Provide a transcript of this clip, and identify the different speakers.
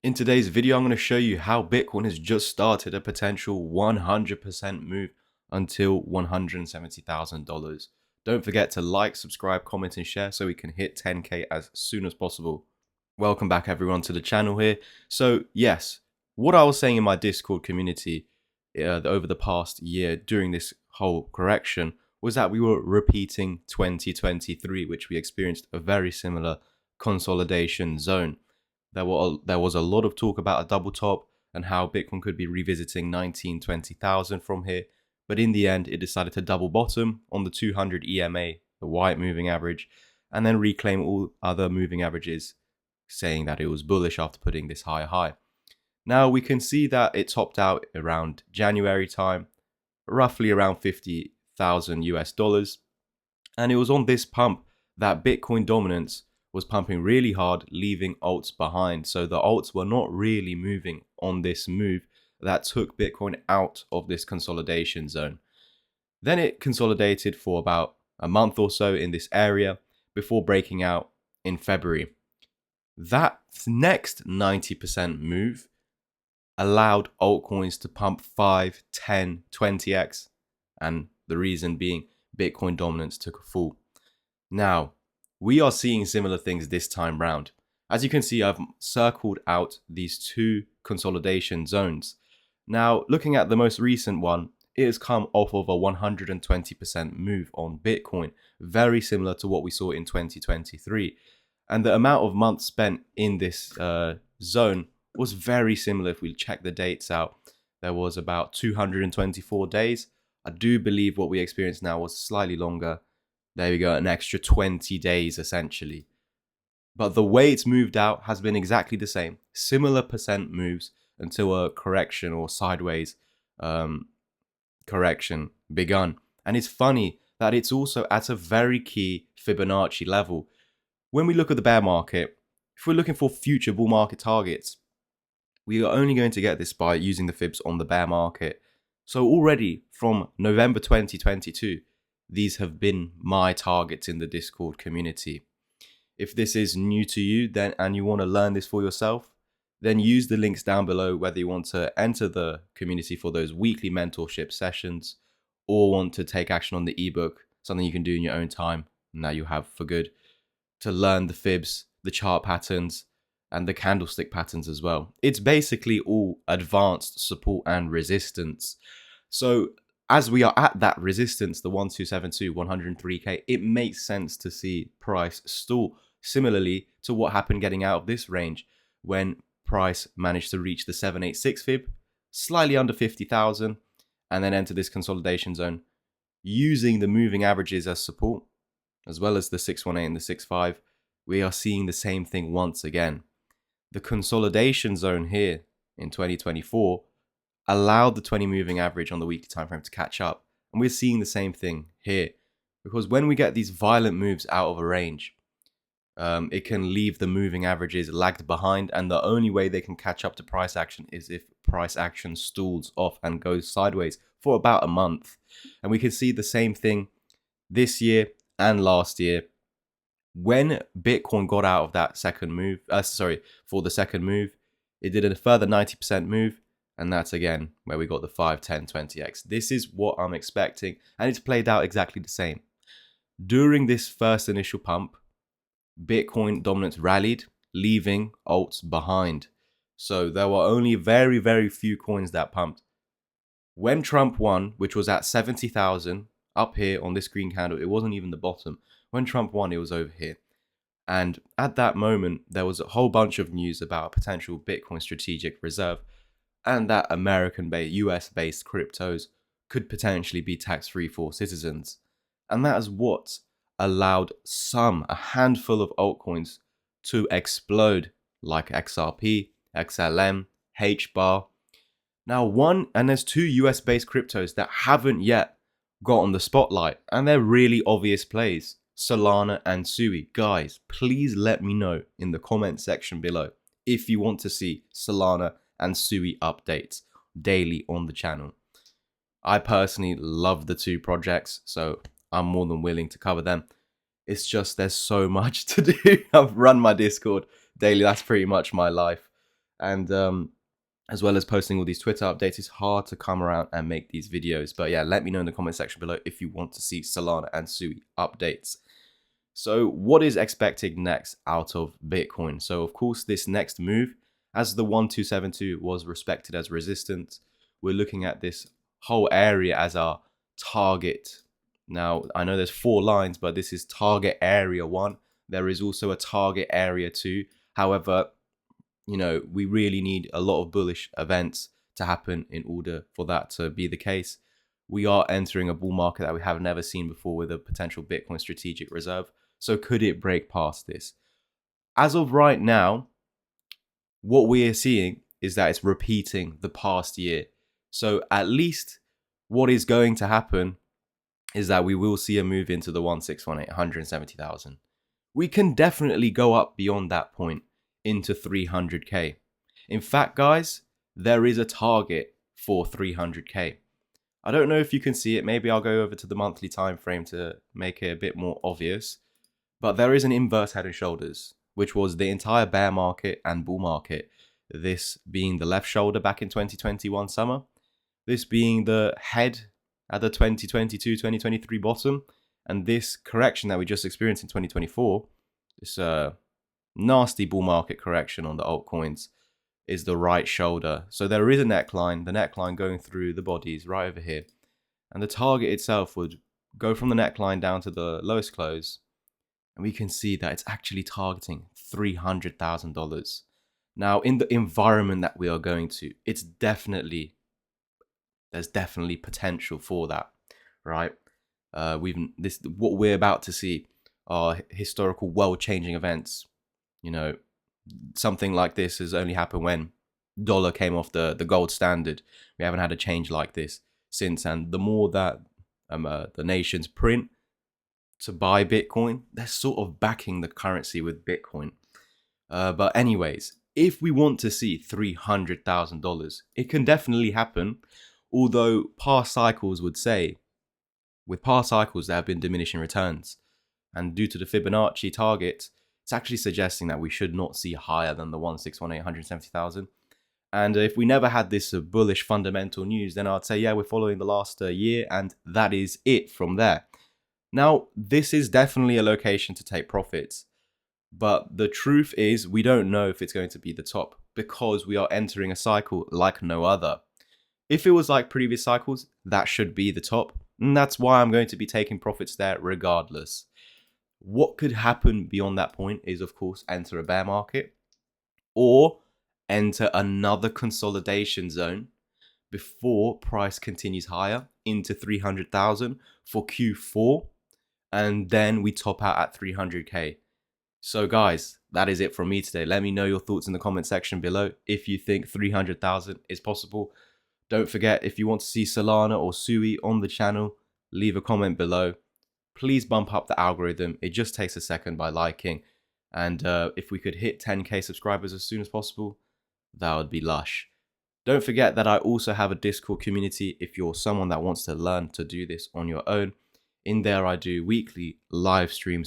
Speaker 1: In today's video, I'm going to show you how Bitcoin has just started a potential 100% move until $170,000. Don't forget to like, subscribe, comment, and share so we can hit 10K as soon as possible. Welcome back everyone to the channel here. So yes, what I was saying in my Discord community over the past year during this whole correction was that we were repeating 2023, which we experienced a very similar consolidation zone. There was a lot of talk about a double top and how Bitcoin could be revisiting 20,000 from here. But in the end, it decided to double bottom on the 200 EMA, the white moving average, and then reclaim all other moving averages, saying that it was bullish after putting this higher high. Now we can see that it topped out around January time, roughly around 50,000 US dollars. And it was on this pump that Bitcoin dominance was pumping really hard, leaving alts behind. So the alts were not really moving on this move that took Bitcoin out of this consolidation zone. Then it consolidated for about a month or so in this area before breaking out in February. That next 90% move allowed altcoins to pump 5, 10, 20x, and the reason being Bitcoin dominance took a fall. Now, we are seeing similar things this time round. As you can see, I've circled out these two consolidation zones. Now, looking at the most recent one, it has come off of a 120% move on Bitcoin, very similar to what we saw in 2023. And the amount of months spent in this zone was very similar. If we check the dates out, there was about 224 days. I do believe what we experienced now was slightly longer. There we go, an extra 20 days essentially. But the way it's moved out has been exactly the same. Similar percent moves until a correction or sideways correction begun. And it's funny that it's also at a very key Fibonacci level. When we look at the bear market, if we're looking for future bull market targets, we are only going to get this by using the fibs on the bear market. So already from November 2022, these have been my targets in the Discord community. If this is new to you and you want to learn this for yourself, then use the links down below whether you want to enter the community for those weekly mentorship sessions or want to take action on the ebook, something you can do in your own time and that you have for good, to learn the fibs, the chart patterns, and the candlestick patterns as well. It's basically all advanced support and resistance. So as we are at that resistance, the 1272, 103K, it makes sense to see price stall. Similarly to what happened getting out of this range when price managed to reach the 786 fib, slightly under 50,000, and then enter this consolidation zone using the moving averages as support, as well as the 618 and the 65. We are seeing the same thing once again. The consolidation zone here in 2024 allowed the 20 moving average on the weekly time frame to catch up. And we're seeing the same thing here. Because when we get these violent moves out of a range, it can leave the moving averages lagged behind. And the only way they can catch up to price action is if price action stalls off and goes sideways for about a month. And we can see the same thing this year and last year. When Bitcoin got out of that second move, for the second move, it did a further 90% move. And that's again where we got the 5, 10, 20x. This is what I'm expecting. And it's played out exactly the same. During this first initial pump, Bitcoin dominance rallied, leaving alts behind. So there were only very, very few coins that pumped. When Trump won, which was at 70,000, up here on this green candle, it wasn't even the bottom. When Trump won, it was over here. And at that moment, there was a whole bunch of news about a potential Bitcoin strategic reserve and that American-based, US-based cryptos could potentially be tax-free for citizens. And that is what allowed a handful of altcoins to explode, like XRP, XLM, HBAR. Now there's two US-based cryptos that haven't yet got on the spotlight, and they're really obvious plays. Solana and Sui. Guys, please let me know in the comment section below if you want to see Solana and Sui updates daily on the channel. I personally love the two projects, so I'm more than willing to cover them. It's just there's so much to do. I've run my Discord daily. That's pretty much my life. and as well as posting all these Twitter updates, it's hard to come around and make these videos. But yeah, let me know in the comment section below if you want to see Solana and Sui updates. So what is expected next out of Bitcoin? So of course, this next move, as the 1272 was respected as resistance, we're looking at this whole area as our target. Now, I know there's 4 lines, but this is target area 1. There is also a target area 2. However, you know, we really need a lot of bullish events to happen in order for that to be the case. We are entering a bull market that we have never seen before with a potential Bitcoin strategic reserve. So could it break past this? As of right now, what we are seeing is that it's repeating the past year. So at least what is going to happen is that we will see a move into the 1618, 170,000. We can definitely go up beyond that point into 300k. In fact, guys, there is a target for 300k. I don't know if you can see it. Maybe I'll go over to the monthly time frame to make it a bit more obvious. But there is an inverse head and shoulders, which was the entire bear market and bull market. This being the left shoulder back in 2021 summer. This being the head at the 2022-2023 bottom. And this correction that we just experienced in 2024, this nasty bull market correction on the altcoins, is the right shoulder. So there is a neckline, the neckline going through the bodies right over here. And the target itself would go from the neckline down to the lowest close. And we can see that it's actually targeting $300,000. Now, in the environment that we are going to, there's definitely potential for that, right? What we're about to see are historical world-changing events. You know, something like this has only happened when dollar came off the gold standard. We haven't had a change like this since. And the more that the nations print to buy Bitcoin, they're sort of backing the currency with Bitcoin. But anyways, if we want to see $300,000, it can definitely happen. Although past cycles would say, with past cycles, there have been diminishing returns. And due to the Fibonacci target, it's actually suggesting that we should not see higher than the 1618, 170,000. And if we never had this bullish fundamental news, then I'd say, yeah, we're following the last year, and that is it from there. Now, this is definitely a location to take profits, but the truth is we don't know if it's going to be the top because we are entering a cycle like no other. If it was like previous cycles, that should be the top, and that's why I'm going to be taking profits there regardless. What could happen beyond that point is, of course, enter a bear market or enter another consolidation zone before price continues higher into 300,000 for Q4. And then we top out at 300k. So guys, that is it from me today. Let me know your thoughts in the comment section below if you think 300,000 is possible. Don't forget, if you want to see Solana or Sui on the channel, leave a comment below. Please bump up the algorithm. It just takes a second by liking. And if we could hit 10k subscribers as soon as possible, that would be lush. Don't forget that I also have a Discord community if you're someone that wants to learn to do this on your own. In there, I do weekly live streams